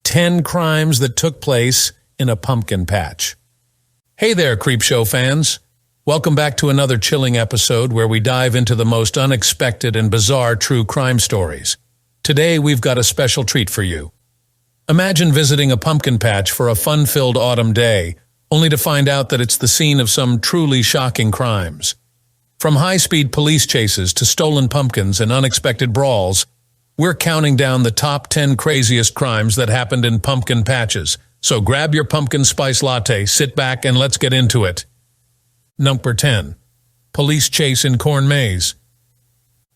10 crimes that took place in a pumpkin patch. Hey there, Creepshow fans. Welcome back to another chilling episode where we dive into the most unexpected and bizarre true crime stories. Today, we've got a special treat for you. Imagine visiting a pumpkin patch for a fun-filled autumn day, only to find out that it's the scene of some truly shocking crimes. From high-speed police chases to stolen pumpkins and unexpected brawls, we're counting down the top 10 craziest crimes that happened in pumpkin patches. So grab your pumpkin spice latte, sit back, and let's get into it. Number 10. Police chase in corn maze.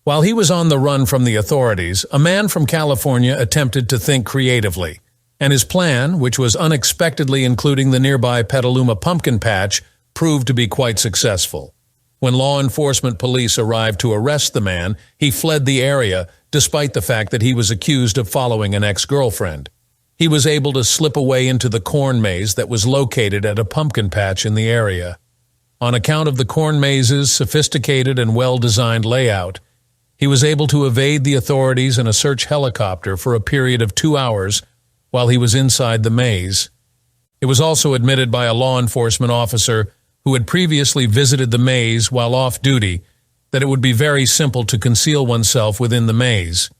While he was on the run from the authorities, a man from California attempted to think creatively, and his plan, which was unexpectedly including the nearby Petaluma Pumpkin Patch, proved to be quite successful. When law enforcement police arrived to arrest the man, he fled the area, despite the fact that he was accused of following an ex-girlfriend. He was able to slip away into the corn maze that was located at a pumpkin patch in the area. On account of the corn maze's sophisticated and well-designed layout, he was able to evade the authorities in a search helicopter for a period of 2 hours while he was inside the maze. It was also admitted by a law enforcement officer who had previously visited the maze while off duty that it would be very simple to conceal oneself within the maze.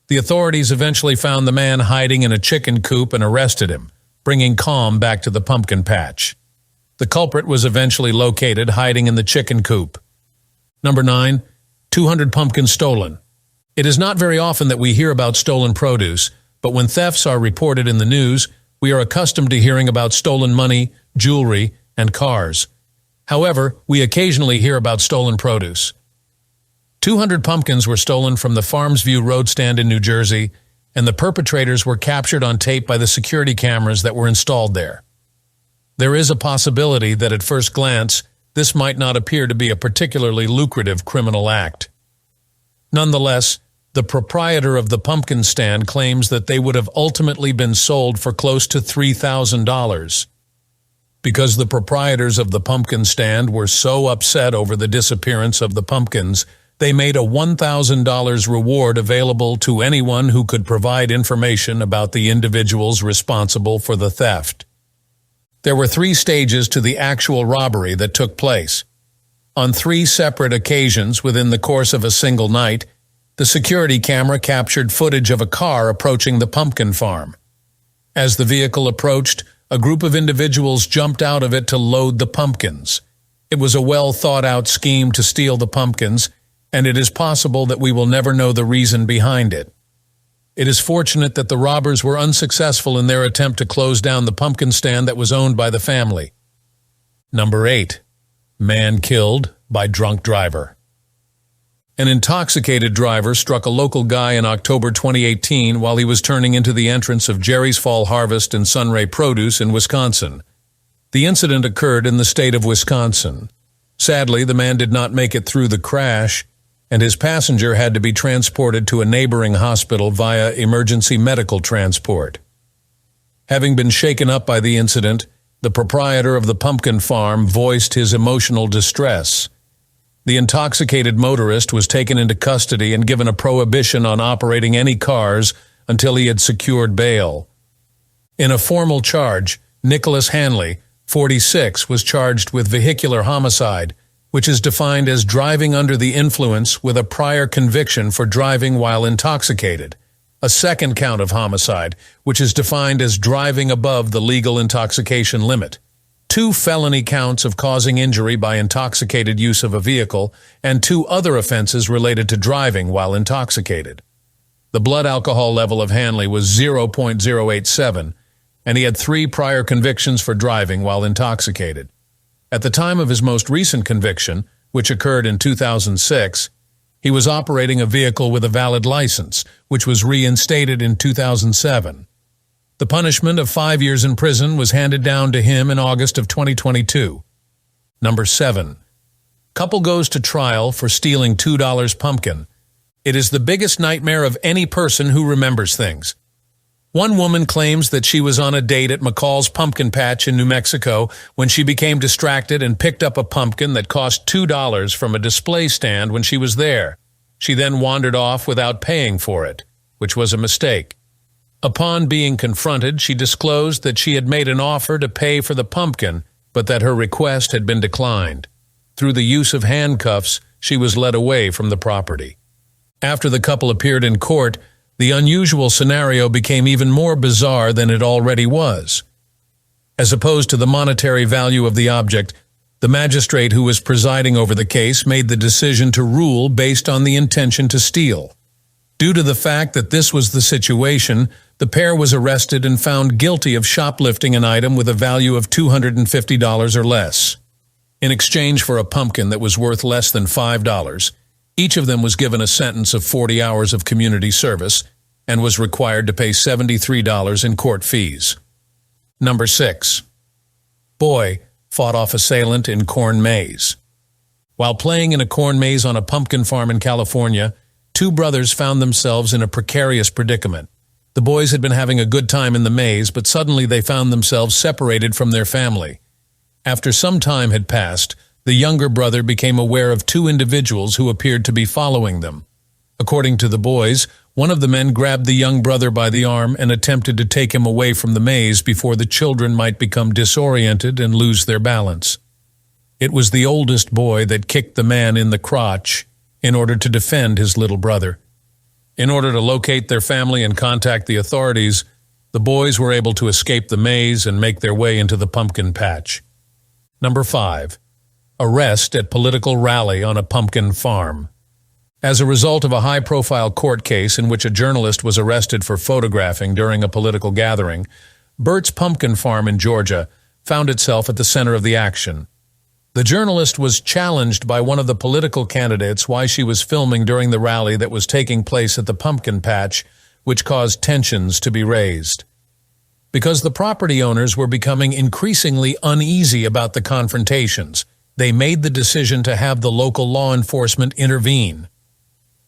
The authorities eventually found the man hiding in a chicken coop and arrested him, bringing calm back to the pumpkin patch. The culprit was eventually located hiding in the chicken coop. Number 9. 200 pumpkins stolen. It is not very often that we hear about stolen produce, but when thefts are reported in the news, we are accustomed to hearing about stolen money, jewelry, and cars. However, we occasionally hear about stolen produce. 200 pumpkins were stolen from the Farmsview road stand in New Jersey, and the perpetrators were captured on tape by the security cameras that were installed there. There is a possibility that at first glance, this might not appear to be a particularly lucrative criminal act. Nonetheless, the proprietor of the pumpkin stand claims that they would have ultimately been sold for close to $3,000. Because the proprietors of the pumpkin stand were so upset over the disappearance of the pumpkins, they made a $1,000 reward available to anyone who could provide information about the individuals responsible for the theft. There were 3 stages to the actual robbery that took place. On 3 separate occasions within the course of a single night, the security camera captured footage of a car approaching the pumpkin farm. As the vehicle approached, a group of individuals jumped out of it to load the pumpkins. It was a well-thought-out scheme to steal the pumpkins, and it is possible that we will never know the reason behind it. It is fortunate that the robbers were unsuccessful in their attempt to close down the pumpkin stand that was owned by the family. Number 8. Man killed by drunk driver. An intoxicated driver struck a local guy in October 2018 while he was turning into the entrance of Jerry's Fall Harvest and Sunray Produce in Wisconsin. The incident occurred in the state of Wisconsin. Sadly, the man did not make it through the crash, and his passenger had to be transported to a neighboring hospital via emergency medical transport. Having been shaken up by the incident, the proprietor of the pumpkin farm voiced his emotional distress. The intoxicated motorist was taken into custody and given a prohibition on operating any cars until he had secured bail. In a formal charge, Nicholas Hanley, 46, was charged with vehicular homicide, which is defined as driving under the influence with a prior conviction for driving while intoxicated. A second count of homicide, which is defined as driving above the legal intoxication limit. 2 felony counts of causing injury by intoxicated use of a vehicle, and 2 other offenses related to driving while intoxicated. The blood alcohol level of Hanley was 0.087, and he had 3 prior convictions for driving while intoxicated. At the time of his most recent conviction, which occurred in 2006, he was operating a vehicle with a valid license, which was reinstated in 2007. The punishment of 5 years in prison was handed down to him in August of 2022. Number 7. Couple goes to trial for stealing $2 pumpkin. It is the biggest nightmare of any person who remembers things. One woman claims that she was on a date at McCall's Pumpkin Patch in New Mexico when she became distracted and picked up a pumpkin that cost $2 from a display stand when she was there. She then wandered off without paying for it, which was a mistake. Upon being confronted, she disclosed that she had made an offer to pay for the pumpkin, but that her request had been declined. Through the use of handcuffs, she was led away from the property. After the couple appeared in court, the unusual scenario became even more bizarre than it already was. As opposed to the monetary value of the object, the magistrate who was presiding over the case made the decision to rule based on the intention to steal. Due to the fact that this was the situation, the pair was arrested and found guilty of shoplifting an item with a value of $250 or less. In exchange for a pumpkin that was worth less than $5, each of them was given a sentence of 40 hours of community service and was required to pay $73 in court fees. Number 6. Boy fought off assailant in corn maze. While playing in a corn maze on a pumpkin farm in California, two brothers found themselves in a precarious predicament. The boys had been having a good time in the maze, but suddenly they found themselves separated from their family. After some time had passed, the younger brother became aware of two individuals who appeared to be following them. According to the boys, one of the men grabbed the young brother by the arm and attempted to take him away from the maze before the children might become disoriented and lose their balance. It was the oldest boy that kicked the man in the crotch in order to defend his little brother. In order to locate their family and contact the authorities, the boys were able to escape the maze and make their way into the pumpkin patch. Number 5. Arrest at political rally on a pumpkin farm. As a result of a high-profile court case in which a journalist was arrested for photographing during a political gathering, Bert's pumpkin farm in Georgia found itself at the center of the action. The journalist was challenged by one of the political candidates why she was filming during the rally that was taking place at the pumpkin patch, which caused tensions to be raised. Because the property owners were becoming increasingly uneasy about the confrontations, they made the decision to have the local law enforcement intervene.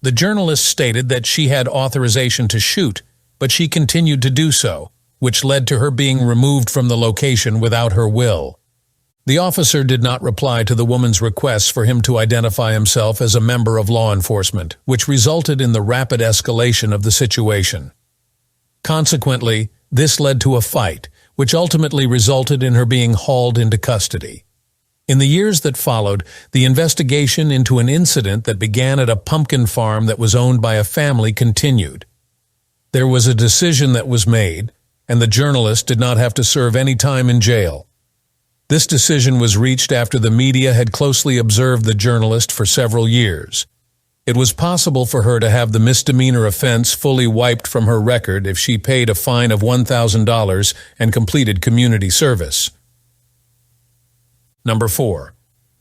The journalist stated that she had authorization to shoot, but she continued to do so, which led to her being removed from the location without her will. The officer did not reply to the woman's requests for him to identify himself as a member of law enforcement, which resulted in the rapid escalation of the situation. Consequently, this led to a fight, which ultimately resulted in her being hauled into custody. In the years that followed, the investigation into an incident that began at a pumpkin farm that was owned by a family continued. There was a decision that was made, and the journalist did not have to serve any time in jail. This decision was reached after the media had closely observed the journalist for several years. It was possible for her to have the misdemeanor offense fully wiped from her record if she paid a fine of $1,000 and completed community service. Number 4.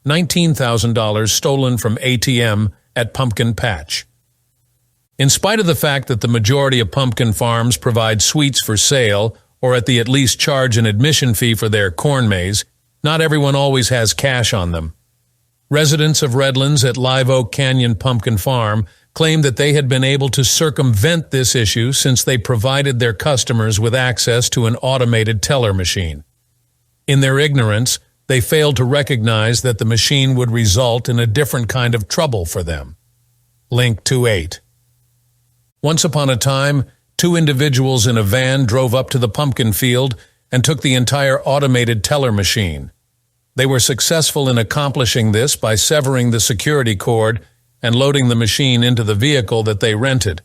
$19,000 stolen from ATM at Pumpkin Patch. In spite of the fact that the majority of pumpkin farms provide sweets for sale or at least charge an admission fee for their corn maze, not everyone always has cash on them. Residents of Redlands at Live Oak Canyon Pumpkin Farm claimed that they had been able to circumvent this issue since they provided their customers with access to an automated teller machine. In their ignorance, they failed to recognize that the machine would result in a different kind of trouble for them. Link 2.8. Once upon a time, two individuals in a van drove up to the pumpkin field and took the entire automated teller machine. They were successful in accomplishing this by severing the security cord and loading the machine into the vehicle that they rented.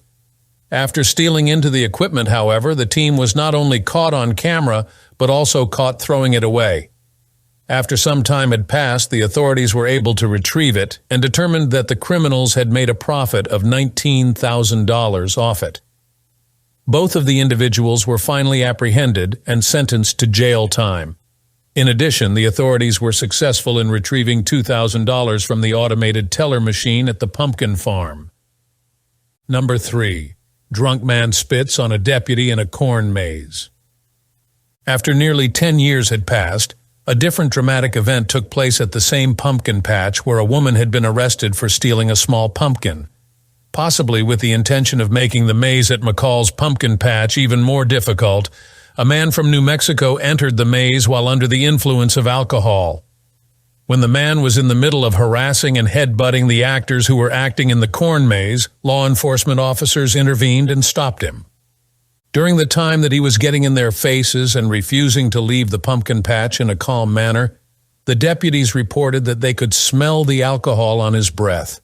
After stealing into the equipment, however, the team was not only caught on camera, but also caught throwing it away. After some time had passed, the authorities were able to retrieve it and determined that the criminals had made a profit of $19,000 off it. Both of the individuals were finally apprehended and sentenced to jail time. In addition, the authorities were successful in retrieving $2,000 from the automated teller machine at the pumpkin farm. Number 3. Drunk man spits on a deputy in a corn maze. After nearly 10 years had passed, a different dramatic event took place at the same pumpkin patch where a woman had been arrested for stealing a small pumpkin. Possibly with the intention of making the maze at McCall's pumpkin patch even more difficult, a man from New Mexico entered the maze while under the influence of alcohol. When the man was in the middle of harassing and headbutting the actors who were acting in the corn maze, law enforcement officers intervened and stopped him. During the time that he was getting in their faces and refusing to leave the pumpkin patch in a calm manner, the deputies reported that they could smell the alcohol on his breath.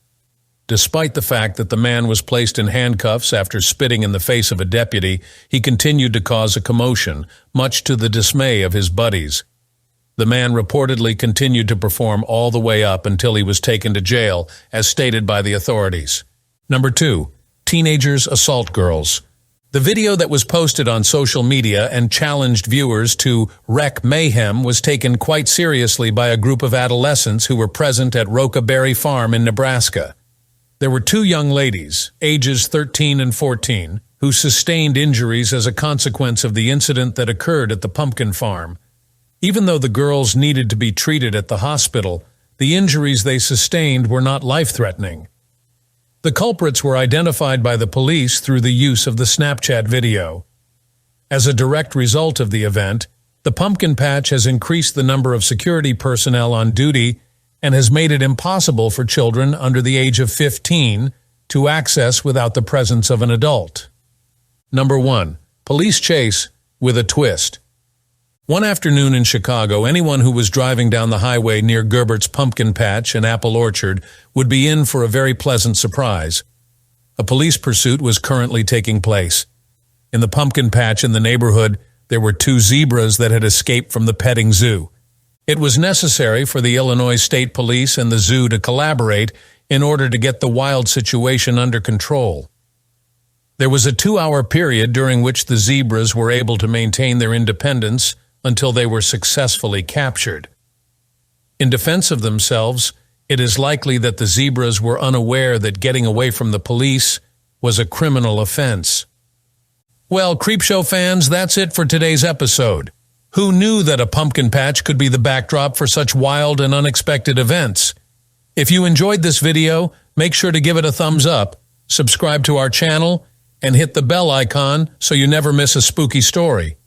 Despite the fact that the man was placed in handcuffs after spitting in the face of a deputy, he continued to cause a commotion, much to the dismay of his buddies. The man reportedly continued to perform all the way up until he was taken to jail, as stated by the authorities. Number 2. Teenagers assault girls. The video that was posted on social media and challenged viewers to wreak mayhem was taken quite seriously by a group of adolescents who were present at Rocaberry Farm in Nebraska. There were 2 young ladies, ages 13 and 14, who sustained injuries as a consequence of the incident that occurred at the pumpkin farm. Even though the girls needed to be treated at the hospital, the injuries they sustained were not life-threatening. The culprits were identified by the police through the use of the Snapchat video. As a direct result of the event, the pumpkin patch has increased the number of security personnel on duty and has made it impossible for children under the age of 15 to access without the presence of an adult. Number 1. Police chase with a twist. One afternoon in Chicago, anyone who was driving down the highway near Gerbert's Pumpkin Patch and Apple Orchard would be in for a very pleasant surprise. A police pursuit was currently taking place. In the pumpkin patch in the neighborhood, there were 2 zebras that had escaped from the petting zoo. It was necessary for the Illinois State Police and the zoo to collaborate in order to get the wild situation under control. There was a 2-hour period during which the zebras were able to maintain their independence until they were successfully captured. In defense of themselves, it is likely that the zebras were unaware that getting away from the police was a criminal offense. Well, Creepshow fans, that's it for today's episode. Who knew that a pumpkin patch could be the backdrop for such wild and unexpected events? If you enjoyed this video, make sure to give it a thumbs up, subscribe to our channel, and hit the bell icon so you never miss a spooky story.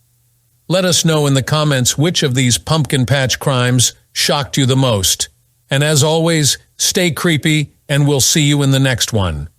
Let us know in the comments which of these pumpkin patch crimes shocked you the most. And as always, stay creepy, and we'll see you in the next one.